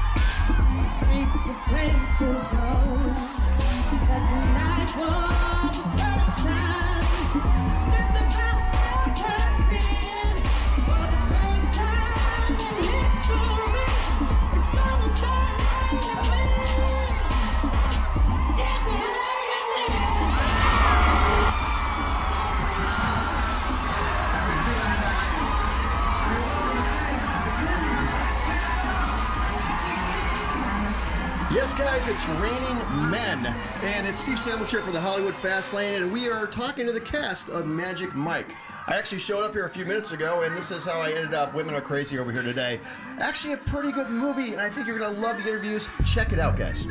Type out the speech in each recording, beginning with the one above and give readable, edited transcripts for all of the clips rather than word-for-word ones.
Streets the place to go. As the night was sun, just about 10:10. For the first time in history, it's gonna start raining. It's raining. Yes, guys, it's Raining Men, and it's Steve Samuels here for the Hollywood Fast Lane, and we are talking to the cast of Magic Mike. I actually showed up here a few minutes ago, and this is how I ended up Women Are Crazy over here today. Actually, a pretty good movie, and I think you're going to love the interviews. Check it out, guys.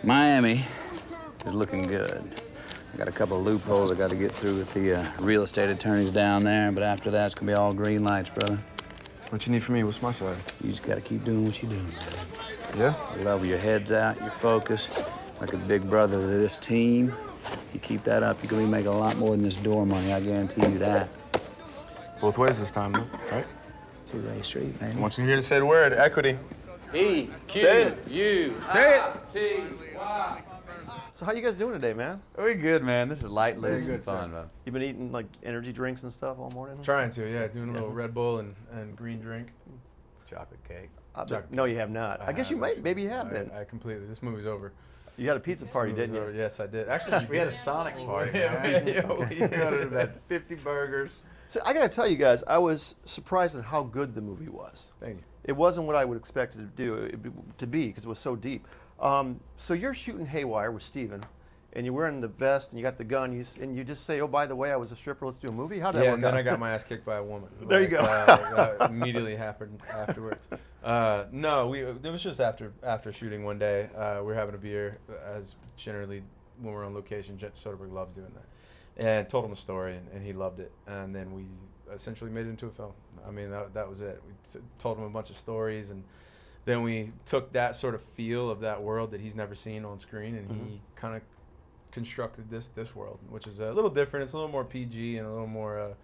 Miami is looking good. I got a couple of loopholes I got to get through with the real estate attorneys down there, but after that, it's gonna be all green lights, brother. What you need from me? What's my side? You just gotta keep doing what you do. Yeah? I love your head's out, your focus, like a big brother to this team. You keep that up, you're gonna be making a lot more than this door money, I guarantee you that. Both ways this time, though, right? Two-way street, man. I want you to hear to say the word, equity. E, Q, Say it. U, Say it. T, Y. So how you guys doing today, man? We good, man. This is light, Very loose, good, and fun, sir. man. You been eating like energy drinks and stuff all morning? Trying to, yeah. Doing a little Red Bull and green drink. Chocolate cake. No, you have not. I guess you might. Maybe you have been. I completely. This movie's over. You had a pizza party, didn't you? Yes, I did. Actually, We had a Sonic party. Yeah, We ordered about 50 burgers. So I gotta tell you guys, I was surprised at how good the movie was. Thank you. It wasn't what I would expect it to be because it was so deep. So you're shooting Haywire with Steven, and you're wearing the vest and you got the gun, and you just say, "Oh, by the way, I was a stripper. Let's do a movie." How did that Yeah, work and then out? I got my ass kicked by a woman. There you go. Immediately happened afterwards. No, it was just after shooting one day. We were having a beer, as generally when we're on location. Jet Soderbergh loves doing that. And told him a story, and he loved it. And then we essentially made it into a film. I mean, that was it. We told him a bunch of stories, and then we took that sort of feel of that world that he's never seen on screen, and he kind of constructed this world, which is a little different. It's a little more PG and a little more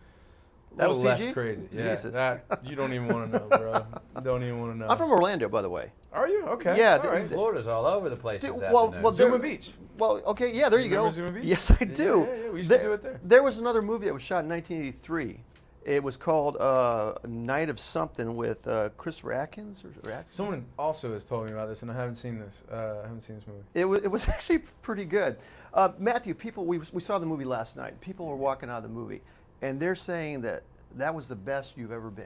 That was less PG? crazy. Yeah, Jesus. that you don't even want to know, bro. You don't even want to know. I'm from Orlando, by the way. Are you? Okay. Yeah, All right. Florida's all over the place this Well, afternoon. well, Zuma there- Beach. Well, okay, yeah, there you go. Remember Zuma Beach? Yes, I do. Yeah, we used to do it there. There was another movie that was shot in 1983. It was called Night of Something with Christopher Atkins. Someone also has told me about this, and I haven't seen this. I haven't seen this movie. It was actually pretty good. Matthew, we saw the movie last night. People were walking out of the movie, and they're saying that was the best you've ever been.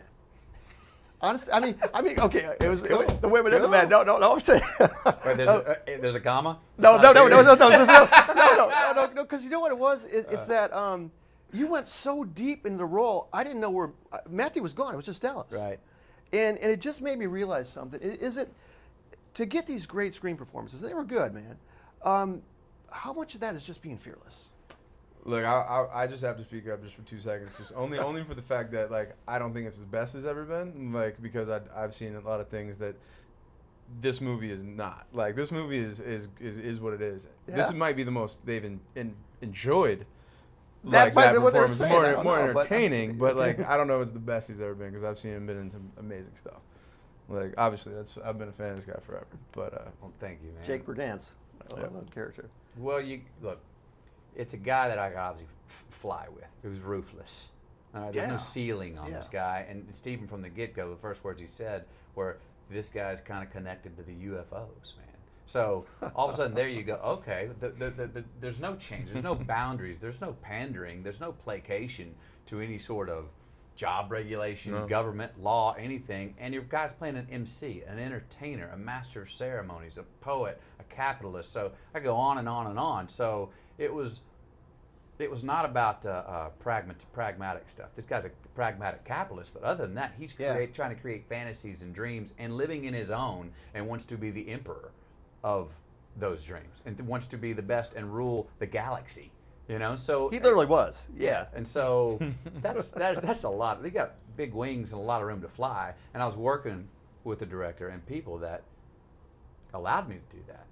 Honestly, I mean, okay, it was the women and the men. No, I'm saying. Wait, there's a comma? No, because you know what it was? It's that you went so deep into the role. I didn't know where Matthew was gone. It was just Dallas. Right. And it just made me realize something. Is it to get these great screen performances? They were good, man. How much of that is just being fearless? Look, I just have to speak up just for 2 seconds. Just only for the fact that like I don't think it's as best as ever been. Like because I've seen a lot of things that this movie is not. Like this movie is what it is. Yeah. This might be the most they've enjoyed. That like might that be what they're performance. saying. I don't More know, but- entertaining, but like I don't know if it's the best he's ever been because I've seen him been in some amazing stuff. Like obviously I've been a fan of this guy forever. But Well, thank you, man. Jake Berdance. I love that character. Well, look, it's a guy that I could obviously fly with. Who's ruthless. There's Yeah. no ceiling on Yeah. this guy. And Stephen, from the get-go, the first words he said were, "This guy's kind of connected to the UFOs, man." So all of a sudden, there you go. Okay, there's no change. There's no boundaries. There's no pandering. There's no placation to any sort of job regulation, No. government, law, anything, and your guy's playing an MC, an entertainer, a master of ceremonies, a poet, a capitalist. So I go on and on and on. So it was not about pragmatic stuff. This guy's a pragmatic capitalist, but other than that, he's trying to create fantasies and dreams and living in his own, and wants to be the emperor of those dreams and wants to be the best and rule the galaxy. So He literally was. yeah, and so that's a lot. They got big wings and a lot of room to fly. And I was working with the director and people that allowed me to do that,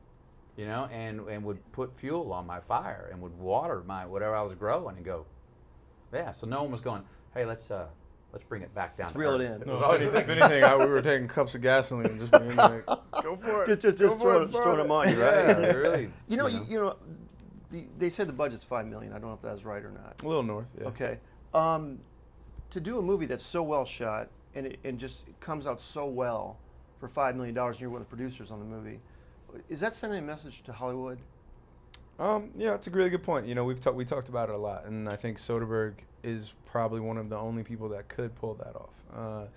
and would put fuel on my fire and would water my whatever I was growing and go, yeah. So no one was going, hey, let's bring it back down. Let's reel it earth. in. It was No, always if like, anything, we were taking cups of gasoline and just being like, go for it. Just throwing them on you, right? yeah, really. They said the budget's $5 million. I don't know if that's right or not. A little north, yeah. Okay. To do a movie that's so well shot and it just comes out so well for $5 million, and you're one of the producers on the movie, is that sending a message to Hollywood? Yeah, it's a really good point. We talked about it a lot, and I think Soderbergh is probably one of the only people that could pull that off.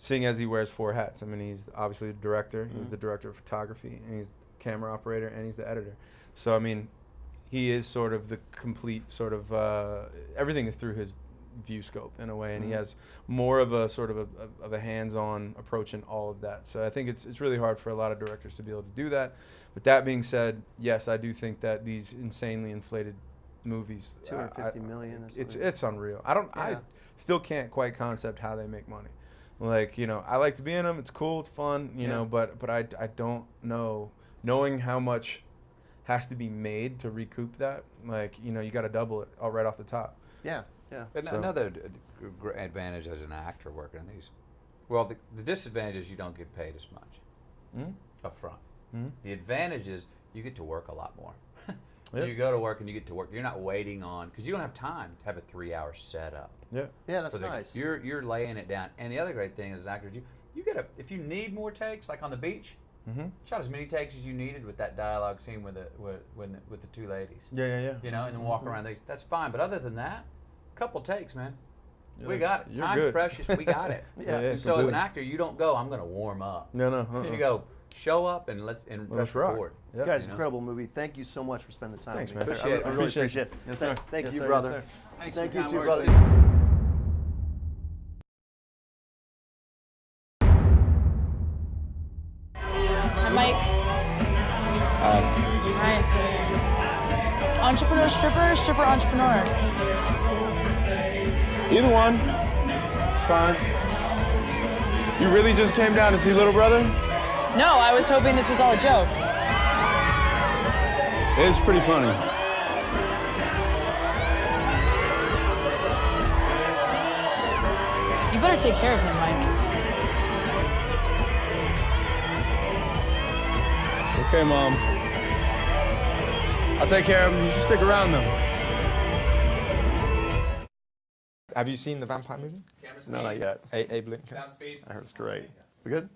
Seeing as he wears 4 hats. I mean, he's obviously the director, he's the director of photography, and he's the camera operator, and he's the editor. So, I mean, he is sort of the complete sort of, everything is through his view scope in a way, and he has more of a sort of a hands-on approach in all of that. So I think it's really hard for a lot of directors to be able to do that. With that being said, yes, I do think that these insanely inflated movies, $250 million. it's unreal. I still can't quite concept how they make money. Like, I like to be in them. It's cool. It's fun. You know, but I don't know. Knowing how much has to be made to recoup that, like, you got to double it right off the top. Yeah, yeah. And another advantage as an actor working in these, well, the disadvantage is you don't get paid as much up front. The advantage is you get to work a lot more. You go to work and you get to work. You're not waiting on, because you don't have time to have a 3-hour setup. Yeah. Yeah, that's nice. You're laying it down. And the other great thing as actors, you get if you need more takes, like on the beach, shot as many takes as you needed with that dialogue scene with the 2 ladies. Yeah. And then walk around. That's fine. But other than that, a couple takes, man. We got it. You're Time's good. precious. We got it. Yeah, So as an actor, you don't go, I'm going to warm up. No. You go, show up and let's press rock. record. Yep. Guys, incredible movie. Thank you so much for spending the time Thanks, with me. man. Appreciate it. I really appreciate it. Yes, sir. Thank Yes, you, sir. brother. Yes, sir. Thanks Thank for you kind too, words, brother. too. Hi, Mike. Hi. Entrepreneur stripper, stripper entrepreneur. Either one. It's fine. You really just came down to see little brother? No, I was hoping this was all a joke. It's pretty funny. You better take care of him, Mike. Okay, Mom. I'll take care of him. You should stick around, though. Have you seen the vampire movie? No, not yet. Abe Lincoln. I heard it's great. We good?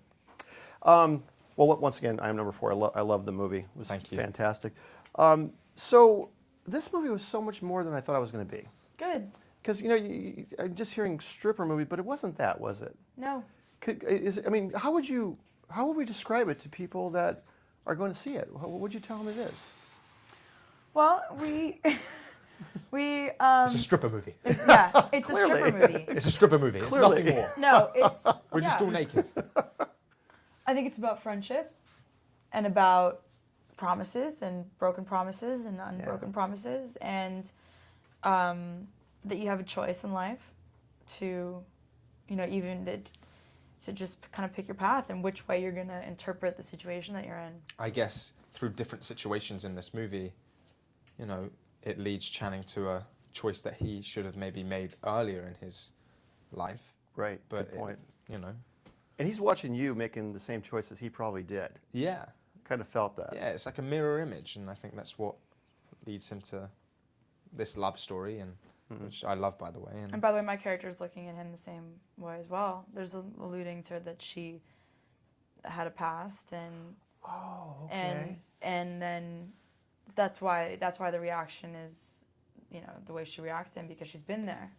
Well, once again, I am number 4. I love the movie. It was Thank you. fantastic. So this movie was so much more than I thought it was going to be. Good. Because, I'm just hearing stripper movie, but it wasn't that, was it? No. How would we describe it to people that are going to see it? What would you tell them it is? Well, we It's a stripper movie. it's Clearly. a stripper movie. It's a stripper movie. It's Clearly. nothing more. No, it's We're just all naked. I think it's about friendship and about promises and broken promises and unbroken promises, and that you have a choice in life to, to just kind of pick your path and which way you're going to interpret the situation that you're in. I guess through different situations in this movie, it leads Channing to a choice that he should have maybe made earlier in his life. Right, But good point. It, And he's watching you making the same choices he probably did. yeah. Kind of felt that. Yeah, it's like a mirror image, and I think that's what leads him to this love story, and which I love, by the way. And by the way, my character is looking at him the same way as well. There's alluding to that she had a past, and and then that's why the reaction is, the way she reacts to him, because she's been there.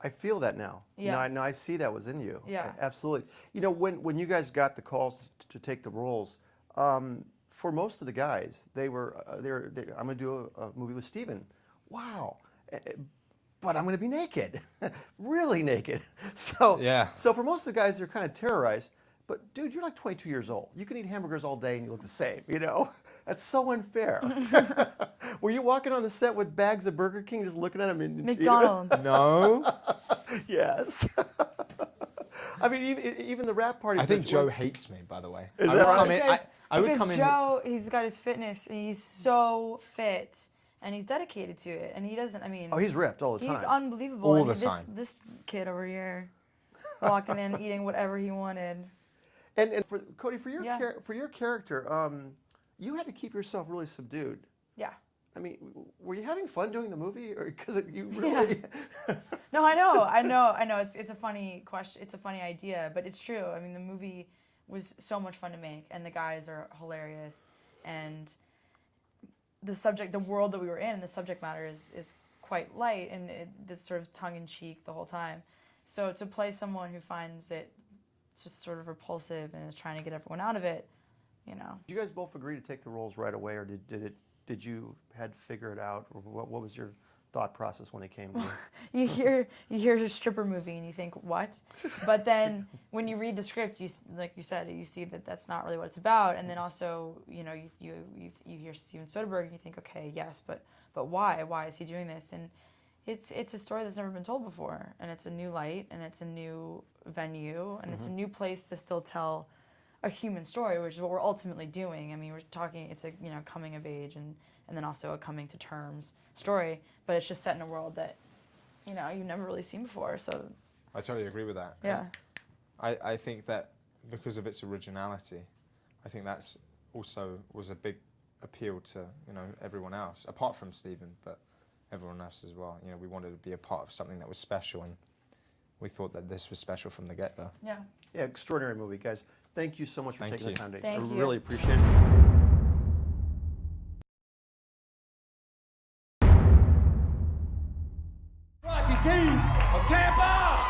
I feel that now. Yeah. Now I see that was in you. Yeah. Absolutely. You know, when you guys got the calls to take the roles, for most of the guys, they were, I'm going to do a movie with Steven. Wow. But I'm going to be naked, really naked. So, Yeah. So for most of the guys, they're kind of terrorized. But dude, you're like 22 years old. You can eat hamburgers all day and you look the same, you know? That's so unfair. Were you walking on the set with bags of Burger King just looking at them? McDonald's. No. Yes. I mean, even the rap party. I think Joe hates me, by the way. Is I that would right? come in. I would Because come in. Joe, he's got his fitness, and he's so fit, and he's dedicated to it, and he doesn't. I mean, Oh, he's ripped all the time. he's unbelievable. All and the this, time. This kid over here, walking in, eating whatever he wanted. And for Cody, for your Yeah. for your character, you had to keep yourself really subdued. Yeah. I mean, were you having fun doing the movie, or because you really? No, I know. It's a funny question. It's a funny idea, but it's true. I mean, the movie was so much fun to make, and the guys are hilarious, and the subject, the world that we were in, and the subject matter is quite light, and it's sort of tongue in cheek the whole time. So to play someone who finds it just sort of repulsive and is trying to get everyone out of it, you know. Did you guys both agree to take the roles right away, or did you had to figure it out, or what was your thought process when it came to it? You hear a stripper movie and you think what, but then when you read the script, like you said, you see that that's not really what it's about, and then also you hear Steven Soderbergh and you think, okay, yes, but why is he doing this? And it's a story that's never been told before, and it's a new light, and it's a new venue, and it's a new place to still tell a human story, which is what we're ultimately doing. I mean, we're talking, it's a coming of age and then also a coming to terms story, but it's just set in a world that you've never really seen before. So I totally agree with that. yeah, I think that because of its originality, I think that's also was a big appeal to everyone else, apart from Stephen, but everyone else as well. We wanted to be a part of something that was special, and we thought that this was special from the get-go. yeah. Yeah, extraordinary movie, guys. Thank you so much for Thank taking you. the time to. Thank I you. really appreciate it. Rocky Kings of Tampa!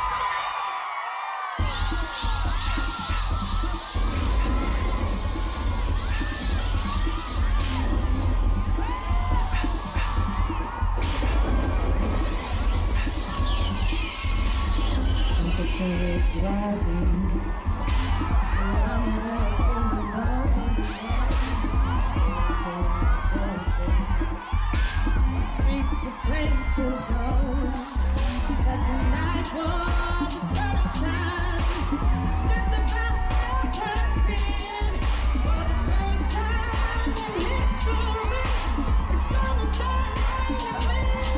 Streets the place to go. As the night falls, the first time, just about to cast in. For the first time in history, it's gonna start raining.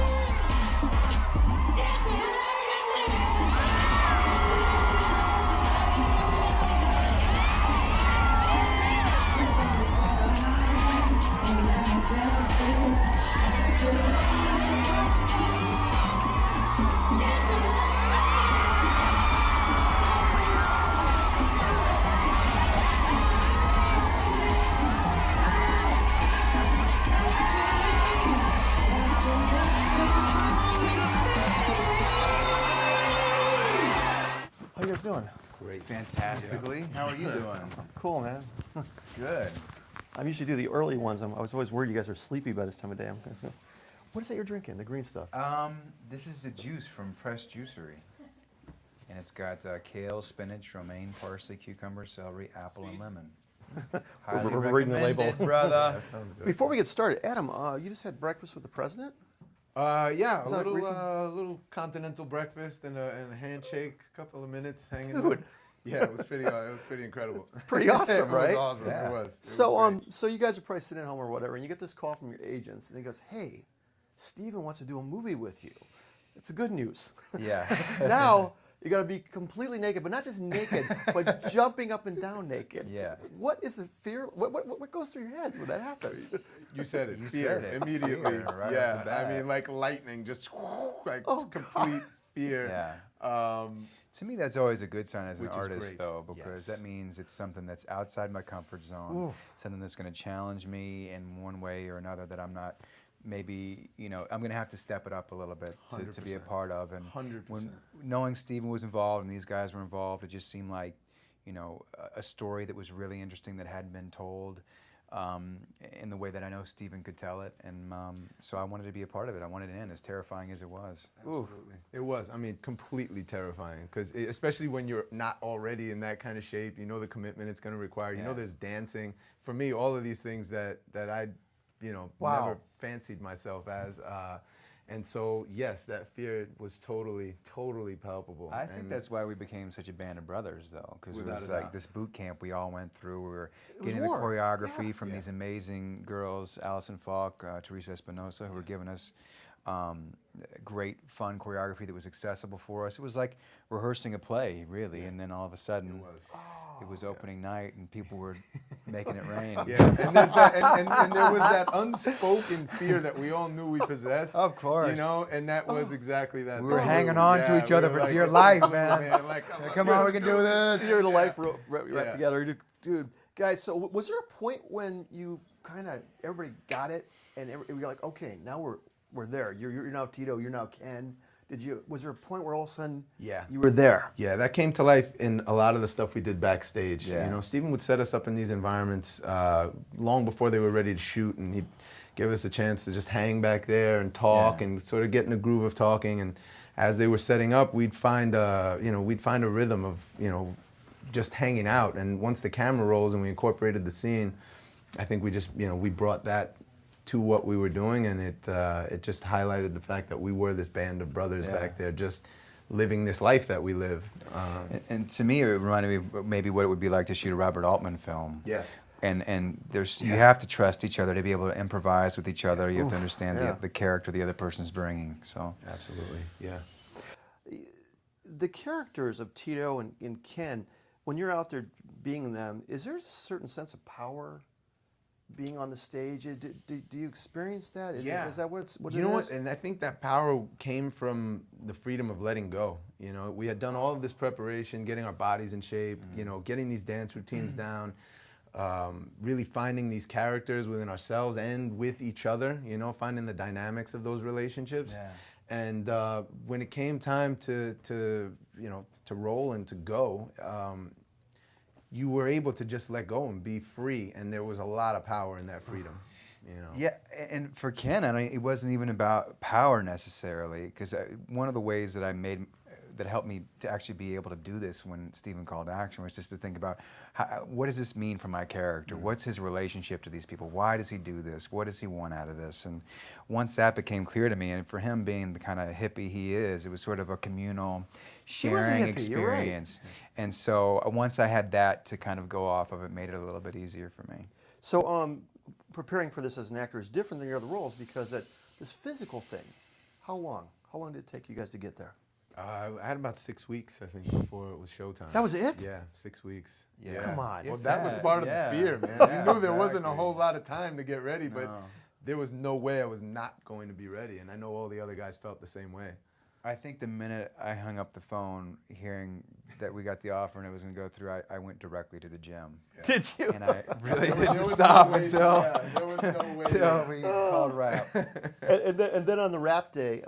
It's raining. How you guys doing? Great. Fantastically. How are you doing? Cool, man. Good. I usually do the early ones. I was always worried you guys are sleepy by this time of day. What is that you're drinking? The green stuff. This is the juice from Pressed Juicery. And it's got kale, spinach, romaine, parsley, cucumber, celery, apple, and lemon. Highly We're reading the label. recommended, brother. That sounds good. Before we get started, Adam, you just had breakfast with the president? Yeah, Is a that little recent? little continental breakfast and a handshake, couple of minutes hanging. Dude. Yeah, it was pretty incredible. Pretty awesome, It right? was awesome. Yeah. It was. So you guys are probably sitting at home or whatever, and you get this call from your agents, and he goes, "Hey, Steven wants to do a movie with you." It's the good news. Yeah. Now you got to be completely naked, but not just naked, but jumping up and down naked. Yeah. What is the fear? What goes through your heads when that happens? You said it. You Fear said it. immediately. Fear, right yeah. off the I bat. mean, like lightning, just like Oh, complete fear. Yeah. To me, that's always a good sign as an Which is artist, great. though, because Yes. that means it's something that's outside my comfort zone, something that's going to challenge me in one way or another that I'm not maybe, you know, I'm going to have to step it up a little bit to be a 100%. part of. And 100%. when knowing Steven was involved and these guys were involved, it just seemed like, you know, a story that was really interesting that hadn't been told in the way that I know Steven could tell it. And so I wanted to be a part of it. I wanted it in, as terrifying as it was. Absolutely. It was. I mean, completely terrifying. Because especially when you're not already in that kind of shape, you know the commitment it's going to require. You know there's dancing. For me, all of these things that I, you know, never fancied myself as. And so, yes, that fear was totally palpable. I think that's why we became such a band of brothers, though, because it was like this boot camp we all went through. We were getting the choreography from these amazing girls, Allison Falk, Teresa Espinosa, who were giving us great, fun choreography that was accessible for us. It was like rehearsing a play, really, and then all of a sudden, it was opening night, and people were making it rain. Yeah, and there's that, and there was that unspoken fear that we all knew we possessed. Of course. You know, and that was exactly that. We were hanging on to each other for dear life, man. Like, come on, we can do this. You're the life right together, dude. Guys, so was there a point when you kind of everybody got it, and you're like, okay, now we're there. You're now Tito. You're now Ken. Was there a point where all of a sudden you were there? Yeah, that came to life in a lot of the stuff we did backstage. Yeah. You know, Steven would set us up in these environments long before they were ready to shoot, and he'd give us a chance to just hang back there and talk and sort of get in the groove of talking. And as they were setting up, we'd find a rhythm of, you know, just hanging out. And once the camera rolls and we incorporated the scene, I think we just, you know, we brought that to what we were doing, and it just highlighted the fact that we were this band of brothers back there, just living this life that we live. And to me, it reminded me of maybe what it would be like to shoot a Robert Altman film. Yes. And there's you have to trust each other to be able to improvise with each other. You have to understand the character the other person's bringing. So absolutely, yeah. The characters of Tito and Ken, when you're out there being them, is there a certain sense of power being on the stage? Do you experience that? Is that what it you know is? what? And I think that power came from the freedom of letting go. You know, we had done all of this preparation, getting our bodies in shape, you know, getting these dance routines down, really finding these characters within ourselves and with each other, you know, finding the dynamics of those relationships. Yeah. And when it came time to you know, to roll and to go, you were able to just let go and be free, and there was a lot of power in that freedom, you know. Yeah, and for Ken, I mean, it wasn't even about power necessarily, because one of the ways that that helped me to actually be able to do this when Steven called action was just to think about what does this mean for my character? What's his relationship to these people? Why does he do this? What does he want out of this? And once that became clear to me, and for him being the kind of hippie he is, it was sort of a communal sharing experience. Right. And so once I had that to kind of go off of, it made it a little bit easier for me. So preparing for this as an actor is different than your other roles, because this physical thing, how long did it take you guys to get there? I had about 6 weeks, I think, before it was showtime. That was it? Yeah, 6 weeks. Yeah. Come on. Well, that was part of the fear, man. We knew there wasn't a whole lot of time to get ready, but there was no way I was not going to be ready, and I know all the other guys felt the same way. I think the minute I hung up the phone, hearing that we got the offer and it was going to go through, I went directly to the gym. Yeah. Did you? And I really didn't stop until we called rap. And then on the rap day,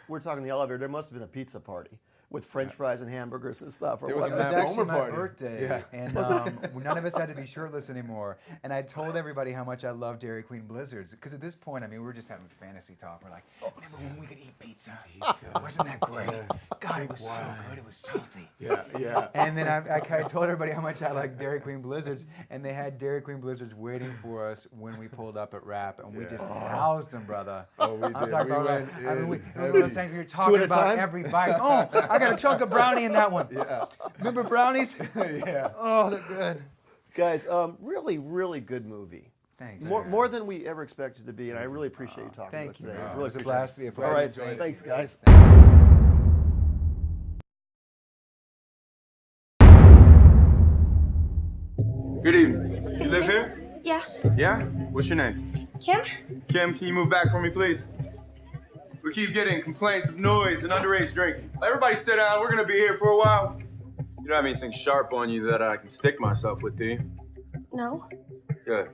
we're talking the elevator. There must have been a pizza party with French fries and hamburgers and stuff. It was actually my birthday, and none of us had to be shirtless anymore. And I told everybody how much I love Dairy Queen Blizzards, because at this point, I mean, we were just having fantasy talk. We're like, remember when we could eat pizza? Wasn't that great? God, it was so good. It was salty. Yeah. And then I told everybody how much I like Dairy Queen Blizzards, and they had Dairy Queen Blizzards waiting for us when we pulled up at Rap, and we just housed them, brother. Oh, we did. I was like, it was one of those things we were talking about every bite. Oh, I got a chunk of brownie in that one. Yeah. Remember brownies? Yeah. Oh, they're good. Guys, really, really good movie. Thanks. More than we ever expected to be, and I really appreciate you talking to us today. It was a blast to be a part of it. All right, thanks, guys. Good evening. You live here? Yeah. Yeah? What's your name? Kim? Kim, can you move back for me, please? We keep getting complaints of noise and underage drinking. Everybody sit down. We're gonna be here for a while. You don't have anything sharp on you that I can stick myself with, do you? No. Good.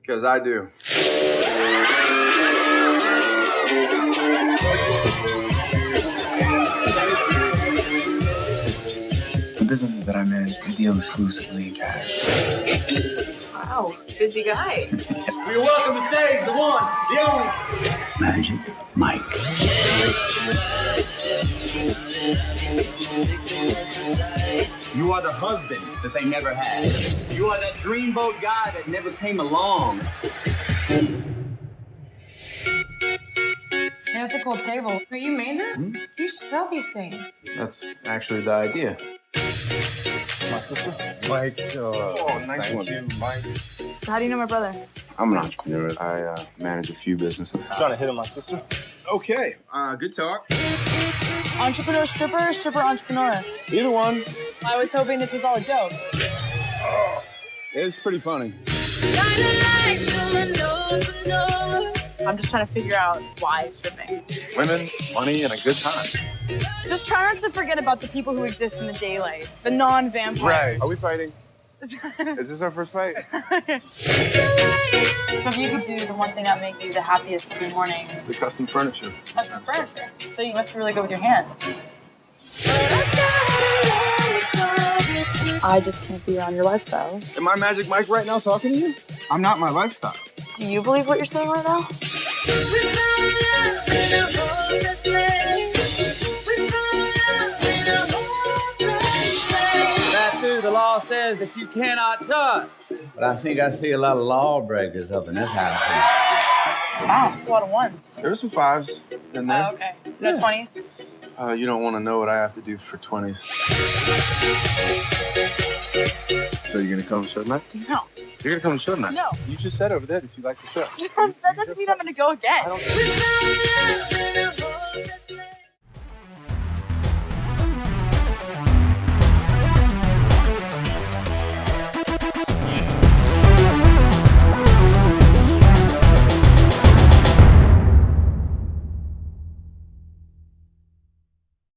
Because I do. The businesses that I manage, they deal exclusively in cash. Wow, busy guy. You're welcome to stage, the one, the only. Magic Mike. You are the husband that they never had. You are that dreamboat guy that never came along. Yeah, that's a cool table. But you made that? You should sell these things. That's actually the idea. My sister, Mike. Oh, nice one. You, Mike. So how do you know my brother? I'm an entrepreneur. I manage a few businesses. Trying to hit on my sister? Okay, good talk. Entrepreneur stripper or stripper entrepreneur? Either one. I was hoping this was all a joke. It's pretty funny. I'm just trying to figure out why stripping. Women, money, and a good time. Just try not to forget about the people who exist in the daylight, the non-vampire. Right. Are we fighting? Is this our first fight? So if you could do the one thing that make you the happiest every morning. The custom furniture. Custom furniture. So you must be really good with your hands. I just can't be around your lifestyle. Am I Magic Mike right now talking to you? I'm not my lifestyle. Do you believe what you're saying right now? Tattoo, the law says that you cannot touch. But I think I see a lot of lawbreakers up in this house. Wow, it's a lot of ones. There were some fives in there. Oh, okay. No 20s? You don't want to know what I have to do for 20s. So you're gonna come to show tonight? No. You're gonna come to show tonight? No. You just said over there that you like the show. That doesn't mean I'm gonna go again.